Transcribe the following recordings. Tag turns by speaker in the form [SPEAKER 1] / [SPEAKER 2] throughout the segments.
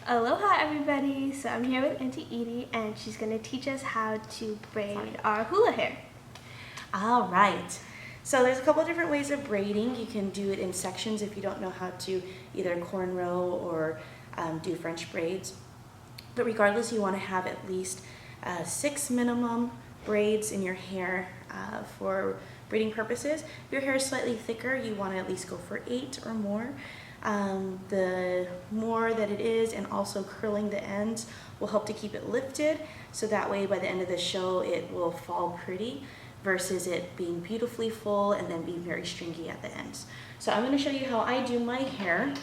[SPEAKER 1] Aloha everybody! So I'm here with Aunty Edie and she's going to teach us how to braid our hula hair.
[SPEAKER 2] All right. So there's a couple of different ways of braiding. You can do it in sections if you don't know how to either cornrow or do French braids. But regardless, you want to have at least 6 minimum braids in your hair for braiding purposes. If your hair is slightly thicker, you want to at least go for 8 or more. The more that it is, and also curling the ends will help to keep it lifted, so that way by the end of the show it will fall pretty versus it being beautifully full and then being very stringy at the ends. So I'm going to show you how I do my hair,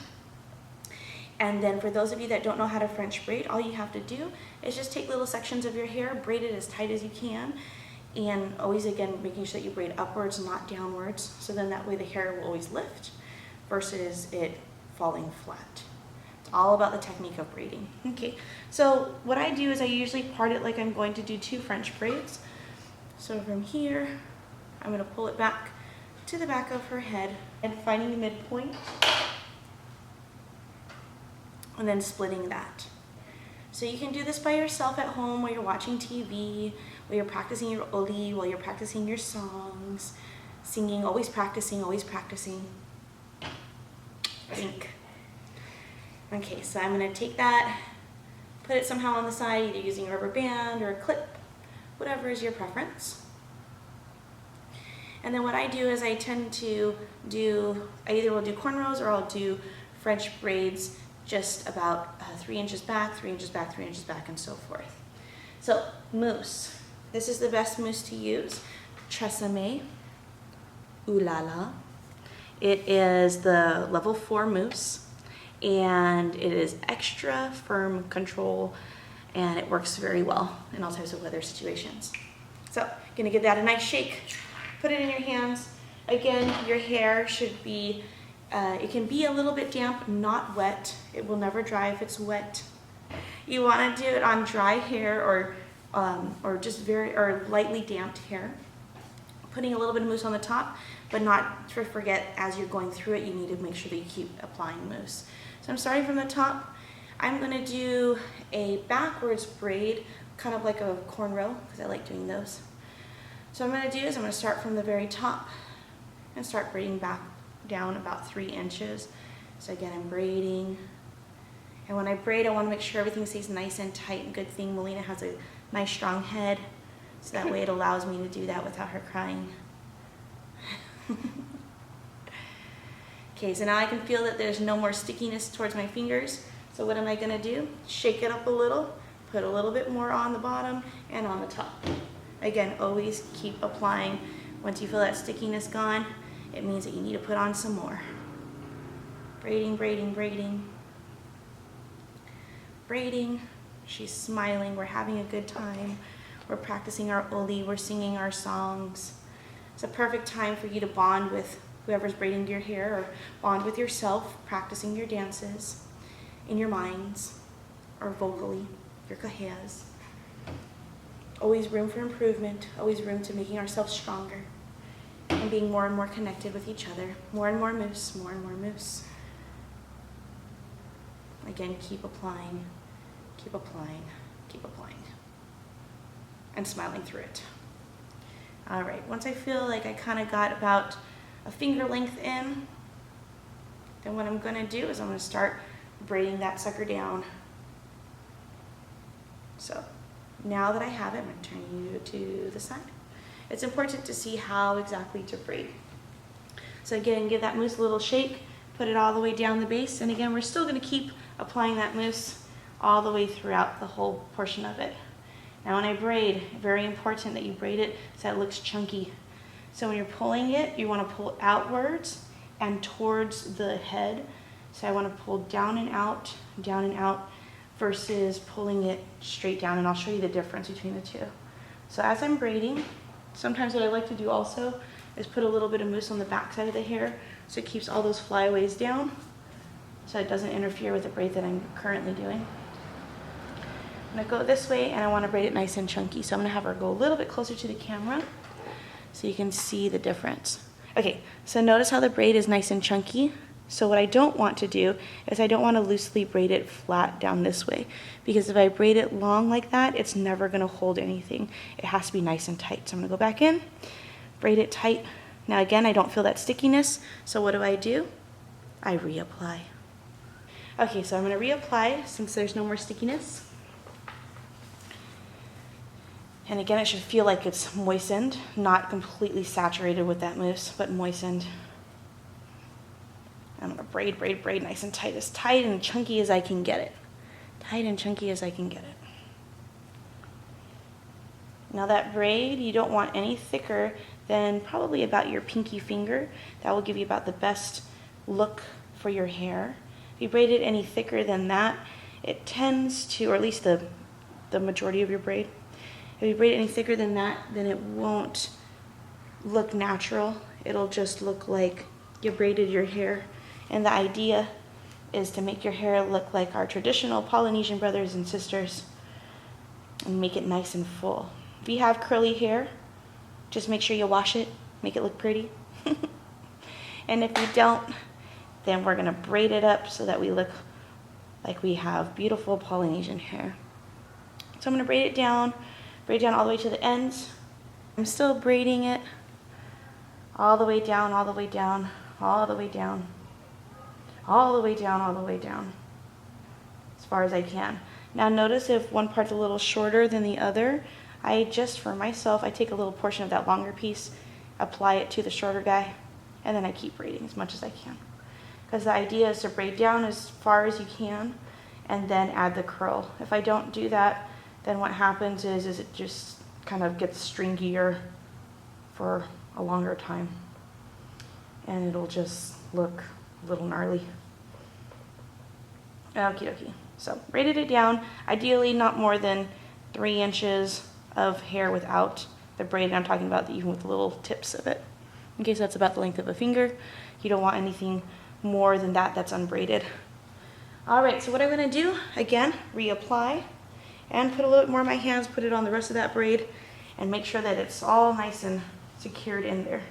[SPEAKER 2] and then for those of you that don't know how to French braid, all you have to do is just take little sections of your hair, braid it as tight as you can, and always again making sure that you braid upwards, not downwards, so then that way the hair will always lift versus it falling flat. It's all about the technique of braiding. Okay, so what I do is I usually part it like I'm going to do 2 French braids. So from here, I'm going to pull it back to the back of her head and finding the midpoint and then splitting that. So you can do this by yourself at home while you're watching TV, while you're practicing your oli, while you're practicing your songs, singing, always practicing, always practicing. Think. Okay, so I'm going to take that, put it somehow on the side, either using a rubber band or a clip, whatever is your preference. And then what I do is I tend to I either will do cornrows or I'll do French braids just about 3 inches back, 3 inches back, 3 inches back, and so forth. So mousse. This is the best mousse to use. Tresemme. Hula. It is the level 4 mousse, and it is extra firm control, and it works very well in all types of weather situations. So I'm gonna give that a nice shake. Put it in your hands. Again, your hair should be, it can be a little bit damp, not wet. It will never dry if it's wet. You wanna do it on dry hair or just lightly damped hair. Putting a little bit of mousse on the top, but not to forget as you're going through it, you need to make sure that you keep applying mousse. So I'm starting from the top. I'm going to do a backwards braid, kind of like a cornrow, because I like doing those. So what I'm going to do is I'm going to start from the very top and start braiding back down about 3 inches. So again, I'm braiding. And when I braid, I want to make sure everything stays nice and tight. Good thing Melina has a nice strong head, so that way it allows me to do that without her crying. Okay, so now I can feel that there's no more stickiness towards my fingers. So what am I gonna do? Shake it up a little, put a little bit more on the bottom and on the top. Again, always keep applying. Once you feel that stickiness gone, it means that you need to put on some more. Braiding, braiding, braiding. Braiding. She's smiling, we're having a good time. We're practicing our oli, we're singing our songs. It's a perfect time for you to bond with whoever's braiding your hair, or bond with yourself, practicing your dances in your minds or vocally, your kahas. Always room for improvement, always room to making ourselves stronger and being more and more connected with each other. More and more mousse, more and more mousse. Again, keep applying, keep applying, keep applying. And smiling through it. All right, once I feel like I kind of got about a finger length in, then what I'm gonna do is I'm gonna start braiding that sucker down. So now that I have it, I'm gonna turn you to the side. It's important to see how exactly to braid. So again, give that mousse a little shake, put it all the way down the base, and again, we're still gonna keep applying that mousse all the way throughout the whole portion of it. Now when I braid, very important that you braid it so that it looks chunky. So when you're pulling it, you want to pull outwards and towards the head. So I want to pull down and out versus pulling it straight down, and I'll show you the difference between the two. So as I'm braiding, sometimes what I like to do also is put a little bit of mousse on the back side of the hair so it keeps all those flyaways down so it doesn't interfere with the braid that I'm currently doing. I'm gonna go this way and I wanna braid it nice and chunky. So I'm gonna have her go a little bit closer to the camera so you can see the difference. Okay, so notice how the braid is nice and chunky. So what I don't want to do is I don't want to loosely braid it flat down this way, because if I braid it long like that, it's never going to hold anything. It has to be nice and tight. So I'm going to go back in, braid it tight. Now again, I don't feel that stickiness, so what do? I reapply. Okay, so I'm going to reapply since there's no more stickiness. And again, it should feel like it's moistened, not completely saturated with that mousse, but moistened. I'm gonna braid nice and tight and chunky as I can get it. Tight and chunky as I can get it. Now that braid, you don't want any thicker than probably about your pinky finger. That will give you about the best look for your hair. If you braid it any thicker than that, it tends to, or at least the majority of your braid, if you braid it any thicker than that, then it won't look natural. It'll just look like you braided your hair. And the idea is to make your hair look like our traditional Polynesian brothers and sisters and make it nice and full. If you have curly hair, just make sure you wash it, make it look pretty. And if you don't, then we're gonna braid it up so that we look like we have beautiful Polynesian hair. So I'm gonna braid down all the way to the ends. I'm still braiding it all the way down, all the way down, all the way down, all the way down, all the way down, as far as I can. Now notice if one part's a little shorter than the other, for myself, I take a little portion of that longer piece, apply it to the shorter guy, and then I keep braiding as much as I can. Because the idea is to braid down as far as you can and then add the curl. If I don't do that, then what happens is it just kind of gets stringier for a longer time. And it'll just look a little gnarly. Okie dokie. So braided it down, ideally not more than 3 inches of hair without the braid. I'm talking about even with the little tips of it. Okay, so that's about the length of a finger. You don't want anything more than that that's unbraided. All right, so what I'm gonna do, again, reapply and put a little bit more of my hands, put it on the rest of that braid and make sure that it's all nice and secured in there.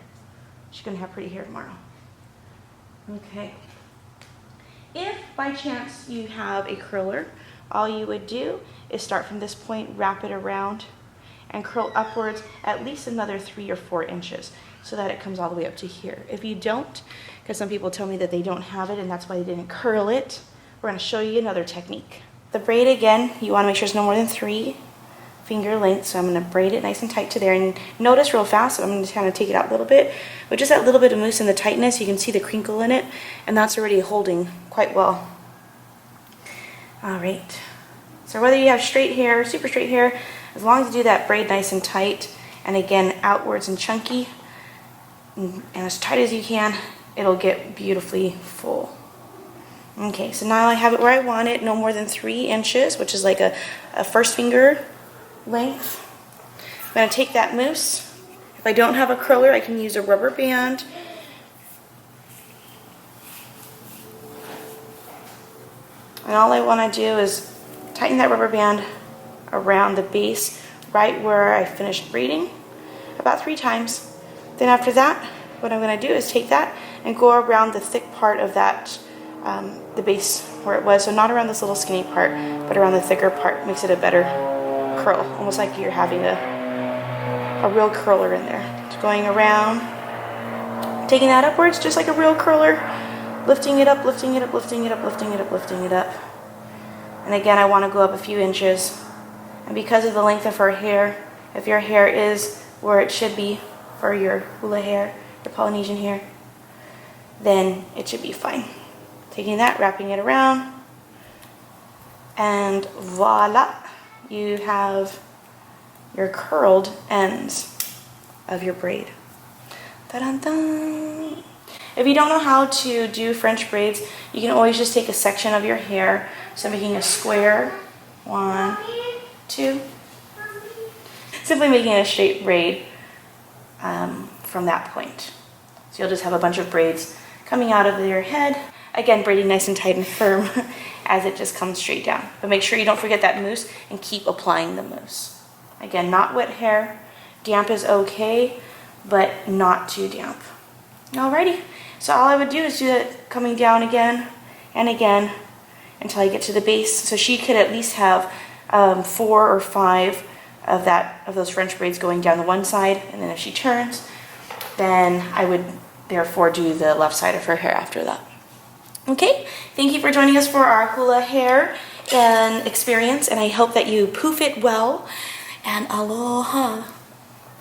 [SPEAKER 2] She's gonna have pretty hair tomorrow. Okay. If by chance you have a curler, all you would do is start from this point, wrap it around, and curl upwards at least another 3 or 4 inches so that it comes all the way up to here. If you don't, because some people tell me that they don't have it and that's why they didn't curl it, we're going to show you another technique. The braid, again, you want to make sure it's no more than 3 finger lengths, so I'm going to braid it nice and tight to there. And notice real fast, so I'm going to kind of take it out a little bit. With just that little bit of mousse and the tightness, you can see the crinkle in it, and that's already holding quite well. All right. So whether you have straight hair, super straight hair, as long as you do that braid nice and tight, and again, outwards and chunky, and as tight as you can, it'll get beautifully full. Okay, so now I have it where I want it, no more than 3 inches, which is like a first finger length. I'm going to take that mousse. If I don't have a curler, I can use a rubber band. And all I want to do is tighten that rubber band around the base, right where I finished braiding, about 3 times. Then after that, what I'm going to do is take that and go around the thick part of that, the base where it was. So not around this little skinny part, but around the thicker part. Makes it a better curl, almost like you're having a real curler in there. Just going around, taking that upwards just like a real curler, lifting it up, lifting it up, lifting it up, lifting it up, lifting it up. And again, I want to go up a few inches. And because of the length of her hair, if your hair is where it should be for your hula hair, your Polynesian hair, then it should be fine. Taking that, wrapping it around, and voila, you have your curled ends of your braid. Ta-da-da! If you don't know how to do French braids, you can always just take a section of your hair, so making a square, 1, 2, simply making a straight braid from that point. So you'll just have a bunch of braids coming out of your head. Again, braiding nice and tight and firm as it just comes straight down. But make sure you don't forget that mousse and keep applying the mousse. Again, not wet hair. Damp is okay, but not too damp. Alrighty, So all I would do is do it coming down again and again until I get to the base. So she could at least have 4 or 5 of those French braids going down the one side, and then if she turns, then I would therefore do the left side of her hair after that. Okay, thank you for joining us for our hula hair and experience, and I hope that you poof it well, and aloha.